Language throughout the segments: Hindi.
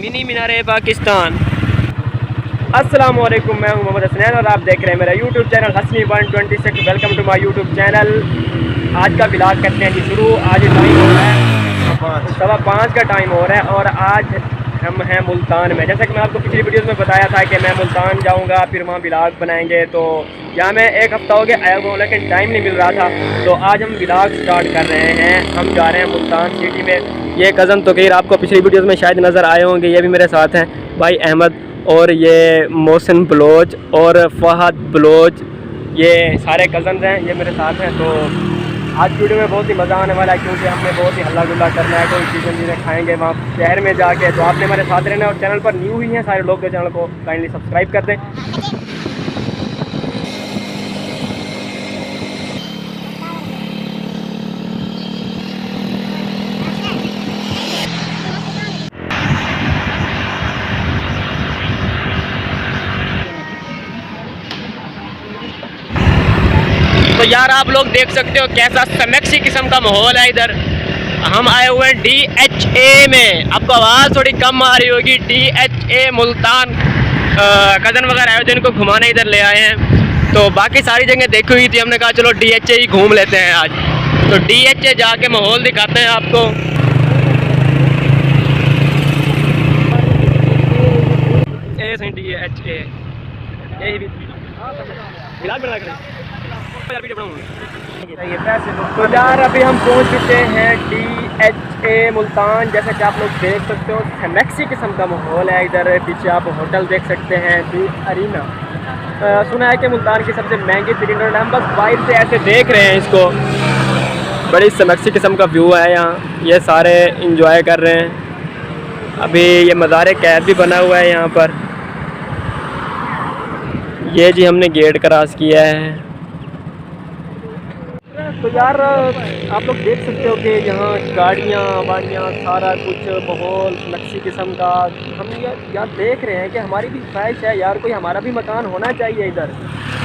मिनी मीनारे पाकिस्तान। अस्सलाम वालेकुम, मैं हूं मोहम्मद हसनैन और आप देख रहे हैं मेरा YouTube channel Hasni 126। Welcome to my YouTube channel. आज का व्लॉग करते हैं जी शुरू। आज टाइम हो रहा है 5:15 का टाइम हो रहा है और आज हम हैं मुल्तान में। जैसा कि मैं आपको पिछली वीडियोस में बताया था कि मैं मुल्तान जाऊंगा, फिर वहाँ व्लॉग बनाएंगे। तो यहाँ मैं एक हफ़्ता हो गया आया हुआ हूँ लेकिन टाइम नहीं मिल रहा था, तो आज हम व्लॉग स्टार्ट कर रहे हैं। हम जा रहे हैं मुल्तान सिटी में। ये कज़न तोकीर आपको पिछली वीडियोस में शायद नज़र आए होंगे, ये भी मेरे साथ हैं, भाई अहमद और ये मोहसिन बलोच और फहद बलोच, ये सारे कज़न्स हैं, ये मेरे साथ हैं। तो आज वीडियो में बहुत ही मज़ा आने वाला है क्योंकि हमने बहुत ही हल्ला गुल्ला करना है, कोई चीज़ें खाएंगे वहाँ शहर में जाके। तो आपने हमारे साथ रहना है और चैनल पर न्यू ही हैं सारे लोग, तो चैनल को काइंडली सब्सक्राइब कर दें। तो यार आप लोग देख सकते हो कैसा समेक्सी किस्म का माहौल है इधर। हम आए हुए हैं DHA में। आपको आवाज़ थोड़ी कम आ रही होगी। DHA मुल्तान कज़न वगैरह आए थे, इनको घुमाने इधर ले आए हैं। तो बाकी सारी जगह देखी हुई थी, हमने कहा चलो DHA ही घूम लेते हैं आज। तो DHA जाके माहौल दिखाते हैं आपको। तो यार अभी हम पहुंच चुके हैं DHA मुल्तान। जैसा कि आप लोग देख सकते हो समेक्सी किस्म का माहौल है इधर। पीछे आप होटल देख सकते हैं, बीच अरीना। सुना है कि मुल्तान की सबसे महंगी रेस्टोरेंट। हम बस बाहर से ऐसे देख रहे हैं इसको। बड़ी समेक्सी किस्म का व्यू है यहाँ, ये सारे इंजॉय कर रहे हैं। अभी ये मज़ार कैद भी बना हुआ है यहाँ पर। ये जी हमने गेट क्रॉस किया है। तो यार आप लोग देख सकते हो कि यहाँ गाड़ियाँ वाड़ियाँ सारा कुछ माहौल नक्शी किस्म का। हम यार देख रहे हैं कि हमारी भी ख्वाहिश है यार, कोई हमारा भी मकान होना चाहिए इधर।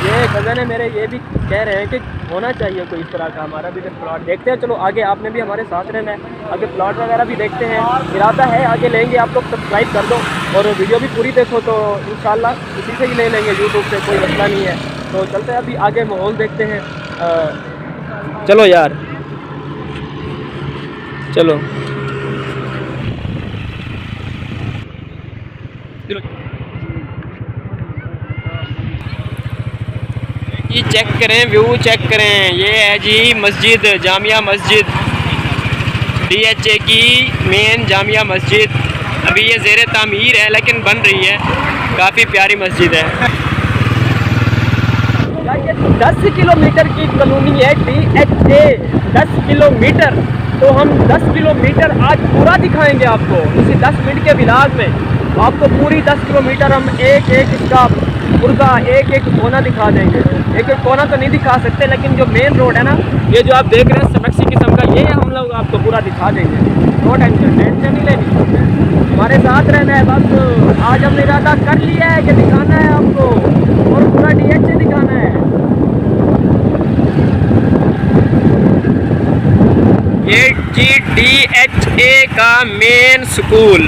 ये कज़न है मेरे, ये भी कह रहे हैं कि होना चाहिए कोई इस तरह का हमारा भी इधर प्लॉट। देखते हैं, चलो आगे आपने भी हमारे साथ रहना है, आगे प्लॉट वगैरह भी देखते हैं। इरादा है आगे लेंगे, आप लोग सब्सक्राइब कर दो और वीडियो भी पूरी देखो तो इंशाल्लाह इसी से ही ले लेंगे यूट्यूब से, कोई मसला नहीं है। तो चलते हैं अभी आगे माहौल देखते हैं। चलो यार चलो। ये चेक करें, व्यू चेक करें। ये है जी मस्जिद, जामिया मस्जिद, DHA की मेन जामिया मस्जिद। अभी ये ज़ेरे तामीर है लेकिन बन रही है, काफ़ी प्यारी मस्जिद है। ये 10 किलोमीटर की कॉलोनी है DHA, 10 किलोमीटर। तो हम 10 किलोमीटर आज पूरा दिखाएंगे आपको इसी 10 मिनट के व्लॉग में। आपको पूरी 10 किलोमीटर हम एक एक इसका पुरजा, एक एक कोना दिखा देंगे। एक एक कोना तो नहीं दिखा सकते लेकिन जो मेन रोड है ना, ये जो आप देख रहे हैं समेक्सी किस्म का, ये हम लोग आपको पूरा दिखा देंगे। नो टेंशन, टेंशन नहीं लेनी, हमारे साथ रहना है बस। आज हमने इरादा कर लिया है कि दिखाना है आपको और पूरा DHA दिखाना है। ये जी DHA का मेन स्कूल,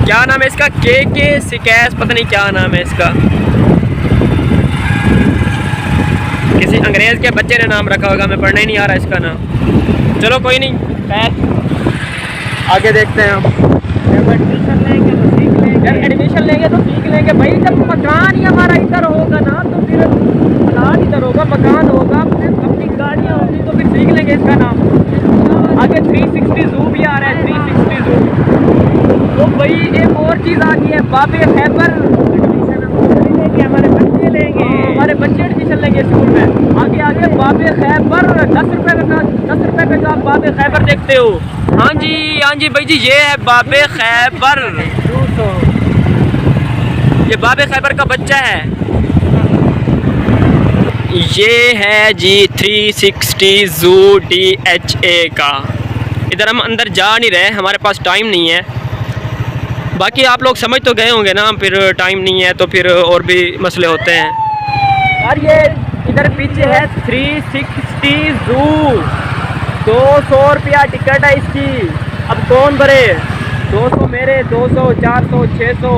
क्या नाम है इसका, KK सिकैस, पता नहीं क्या नाम है इसका। किसी अंग्रेज़ के बच्चे ने नाम रखा होगा, मैं पढ़ने नहीं आ रहा इसका नाम। चलो कोई नहीं, आगे देखते हैं हम। एडमिशन लेंगे तो सीख लेंगे, जब एडमिशन लेंगे तो सीख लेंगे भाई। जब मकान ही हमारा इधर होगा ना तो फिर प्लाट इधर होगा, मकान होगा, फिर अपनी गाड़ियाँ होंगी तो फिर सीख लेंगे इसका नाम। आगे 360 ज़ू भी आ रहा है, 360 ज़ू। तो भाई एक और चीज़ आ गई है, बाबे खैबर लेंगे, हमारे बच्चे लेंगे, हमारे बच्चे एडमिशन लेंगे स्कूल में। आगे आगे बाबे खैबर 10 रुपये का जो आप बाबे खैबर देखते हो। हाँ जी भाई जी, ये है बाबे खैबर। ये बाबे खैबर का बच्चा है। ये है जी 360 ज़ू DHA का। इधर हम अंदर जा नहीं रहे, हमारे पास टाइम नहीं है। बाकी आप लोग समझ तो गए होंगे ना, फिर टाइम नहीं है तो फिर और भी मसले होते हैं। और ये इधर पीछे है 360 ज़ू, 200 रुपया टिकट है इसकी। अब कौन भरे, 200 मेरे, 200, 400, 600,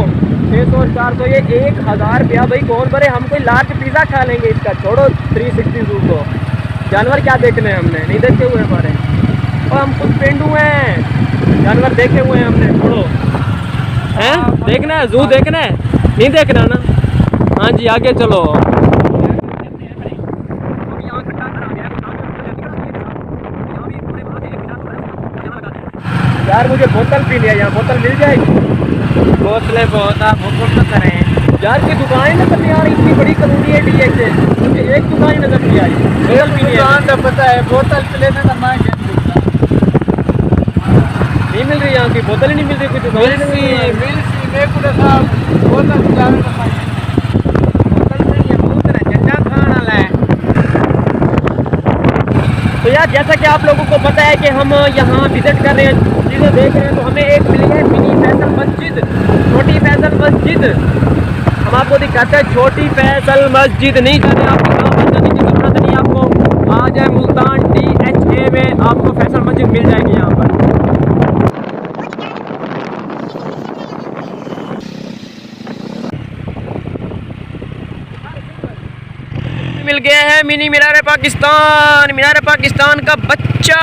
600, 400, ये 1000 रुपया भाई कौन भरे? हम कोई लार्ज पिज़्ज़ा खा लेंगे इसका, छोड़ो 360 जू को। जानवर क्या देखने हैं हमने, नहीं देखे हुए हमारे, और हम खुद पेंडू हैं, जानवर देखे हुए हैं हमने, छोड़ो। हैं देखना है, जू देखना है, नहीं देखना ना? हाँ जी आगे चलो। यार मुझे बोतल पीनी है, यहाँ बोतल मिल जाएगी? बोतलें बहुत आप तो करें यार की दुकान नजर नहीं आ रही, इतनी बड़ी कॉलोनी है DH, मुझे एक दुकान नजर नहीं आई बोतल पीनी है। तो पता है बोतल लेने का मांग नहीं मिल रही, यहाँ की बोतल ही नहीं मिल रही, कुछ दुकान बोतल नहीं है, झंडा खाना है। तो यार जैसा कि आप लोगों को पता है कि हम यहाँ विजिट कर रहे हैं, चीज़ें देख रहे हैं, तो हमें एक मिली है मिनी फैसल मस्जिद, छोटी फैसल मस्जिद। हम आपको दिखाते हैं छोटी फैसल मस्जिद। नहीं जाने आपको कहाँ पर जाने की जरूरत नहीं, आपको आ जाए मुल्तान DHA में आपको फैसल मस्जिद मिल जाएगी यहाँ पर। मिल गया है मिनी मीनार पाकिस्तान, मीनार पाकिस्तान का बच्चा।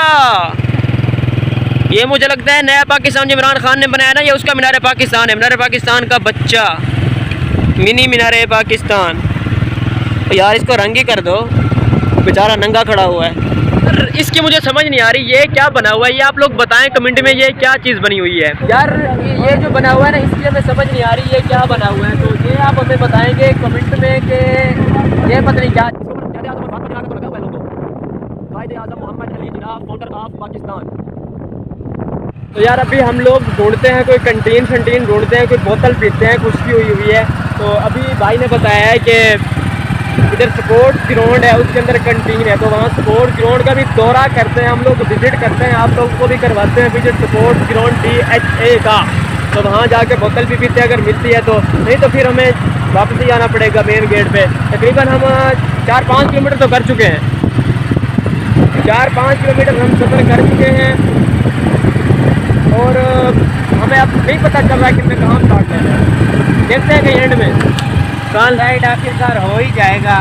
ये मुझे लगता है नया पाकिस्तान जो इमरान खान ने बनाया ना, ये उसका मीनार पाकिस्तान है, मीनार पाकिस्तान का बच्चा, मिनी मीनार पाकिस्तान। तो यार इसको रंग ही कर दो, बेचारा नंगा खड़ा हुआ है। इसकी मुझे समझ नहीं आ रही ये क्या बना हुआ है, ये आप लोग बताएं कमेंट में, ये क्या चीज़ बनी हुई है। यार ये जो बना हुआ है ना, इसकी हमें समझ नहीं आ रही ये क्या बना हुआ है, तो ये आप हमें बताएंगे कमेंट में कि ये पता नहीं क्या। तो यार अभी हम लोग ढूंढते हैं कोई कंटीन शंटीन ढूंढते हैं, कोई बोतल पीते हैं, कुछ की हुई है। तो अभी भाई ने बताया है कि इधर स्पोर्ट्स ग्राउंड है, उसके अंदर कंटीन है, तो वहाँ स्पोर्ट्स ग्राउंड का भी दौरा करते हैं हम लोग, विजिट करते हैं, आप लोगों को भी करवाते हैं विजिट स्पोर्ट्स ग्राउंड DHA का। तो वहाँ जाके बोतल भी पीते हैं अगर मिलती है तो, नहीं तो फिर हमें वापस ही आना पड़ेगा मेन गेट पे। तकरीबन हम 4-5 किलोमीटर तो कर चुके हैं, 4-5 किलोमीटर हम सफ़र कर चुके हैं, और हमें अब नहीं पता चल रहा है कि मैं कहाँ स्टार्ट लेना है। देखते हैं कि एंड में कल राइड आखिरकार हो ही जाएगा।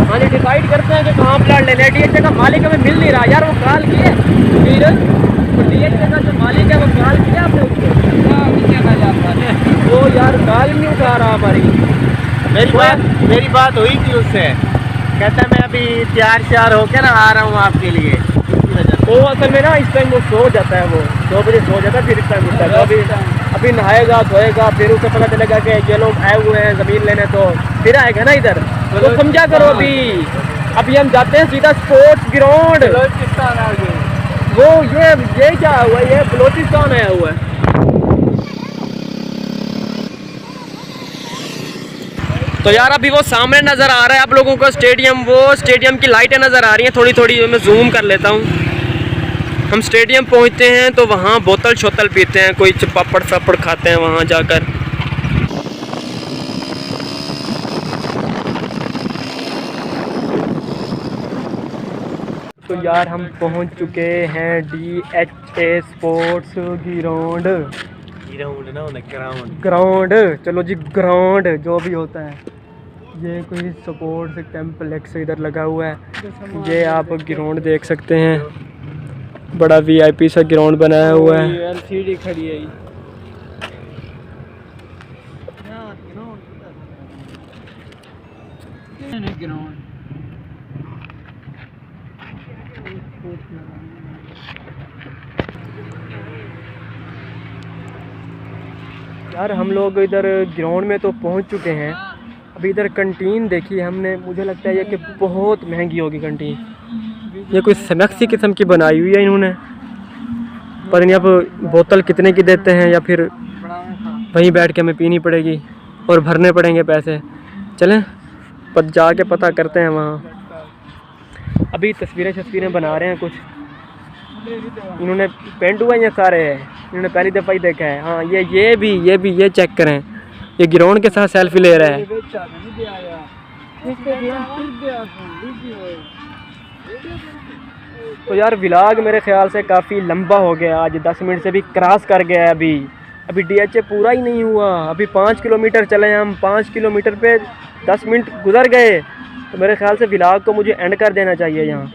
हाँ जी डिसाइड करते हैं कि कहाँ प्लाट लेना है। DHA का मालिक हमें मिल नहीं रहा यार, वो कॉल किए नीरज, तो DHA का जो मालिक है वो कॉल किया आपने उसको? वो यार कॉल नहीं उठा रहा हमारी। मेरी बात हुई थी उससे, कहता मैं अभी तैयार होकर ना आ रहा हूँ आपके लिए। वो असल में ना इस टाइम वो सो जाता है, वो 2 बजे सो जाता है, फिर इस टाइम उठता है। तो अभी नहाएगा धोएगा, फिर उसे पता चलेगा कि ये लोग आए हुए हैं ज़मीन लेने, तो फिर आएगा ना इधर। तो समझा करो अभी हम जाते हैं सीधा स्पोर्ट्स ग्राउंड। वो ये क्या हुआ, ये बलोचिस्तान आया हुआ है। तो यार अभी वो सामने नज़र आ रहा है आप लोगों को स्टेडियम, वो स्टेडियम की लाइटें नज़र आ रही हैं थोड़ी थोड़ी, मैं जूम कर लेता हूँ। हम स्टेडियम पहुँचते हैं तो वहाँ बोतल शोतल पीते हैं, कोई पापड़ सापड़ खाते हैं वहाँ जाकर। तो यार हम पहुँच चुके हैं DHA स्पोर्ट्स ग्राउंड। चलो जी ग्राउंड जो भी होता है, ये कोई स्पोर्ट्स कॉम्प्लेक्स इधर लगा हुआ है। ये आप ग्राउंड देख सकते हैं, बड़ा VIP सा ग्राउंड बनाया हुआ है। LCD खड़ी है ग्राउंड। यार हम लोग इधर ग्राउंड में तो पहुंच चुके हैं, अभी इधर कंटीन देखी हमने, मुझे लगता है ये कि बहुत महंगी होगी कंटीन। ये कोई स्नैक्सी किस्म की बनाई हुई है इन्होंने, पर नहीं अब बोतल कितने की देते हैं, या फिर वहीं बैठ के हमें पीनी पड़ेगी और भरने पड़ेंगे पैसे। चलें पर जाके पता करते हैं वहाँ। अभी तस्वीरें बना रहे हैं कुछ, इन्होंने पेंट हुआ ये सारे, इन्होंने पहली दफ़ा ही देखा है। हाँ ये चेक करें, ये ग्राउंड के साथ सेल्फी ले रहा है। तो यार व्लॉग मेरे ख्याल से काफ़ी लंबा हो गया आज, 10 मिनट से भी क्रॉस कर गया है अभी। अभी DHA पूरा ही नहीं हुआ, अभी 5 किलोमीटर चले हैं हम, 5 किलोमीटर पे 10 मिनट गुजर गए। तो मेरे ख्याल से व्लॉग को मुझे एंड कर देना चाहिए यहाँ।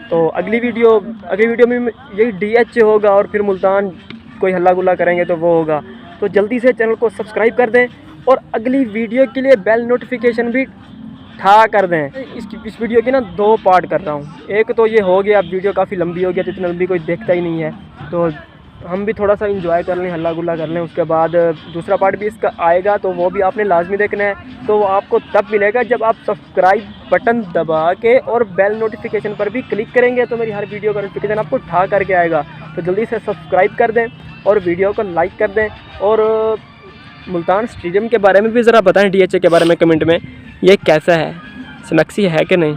तो अगली वीडियो में यही DHA होगा और फिर मुल्तान कोई हल्ला गुल्ला करेंगे तो वो होगा। तो जल्दी से चैनल को सब्सक्राइब कर दें और अगली वीडियो के लिए बेल नोटिफिकेशन भी ठा कर दें। इस वीडियो की ना 2 पार्ट कर रहा हूँ। एक तो ये हो गया, अब वीडियो काफ़ी लंबी हो गया तो इतनी लंबी कोई देखता ही नहीं है, तो हम भी थोड़ा सा इंजॉय कर लें, हल्ला गुल्ला कर लें। उसके बाद दूसरा पार्ट भी इसका आएगा, तो वो भी आपने लाजमी देखना है। तो वो आपको तब मिलेगा जब आप सब्सक्राइब बटन दबा के और बेल नोटिफिकेशन पर भी क्लिक करेंगे, तो मेरी हर वीडियो का नोटिफिकेशन आपको ठा करके आएगा। तो जल्दी से सब्सक्राइब कर दें और वीडियो को लाइक कर दें। और मुल्तान स्टेडियम के बारे में भी ज़रा बताएं, DHA के बारे में कमेंट में, ये कैसा है, स्नैक्सी है कि नहीं।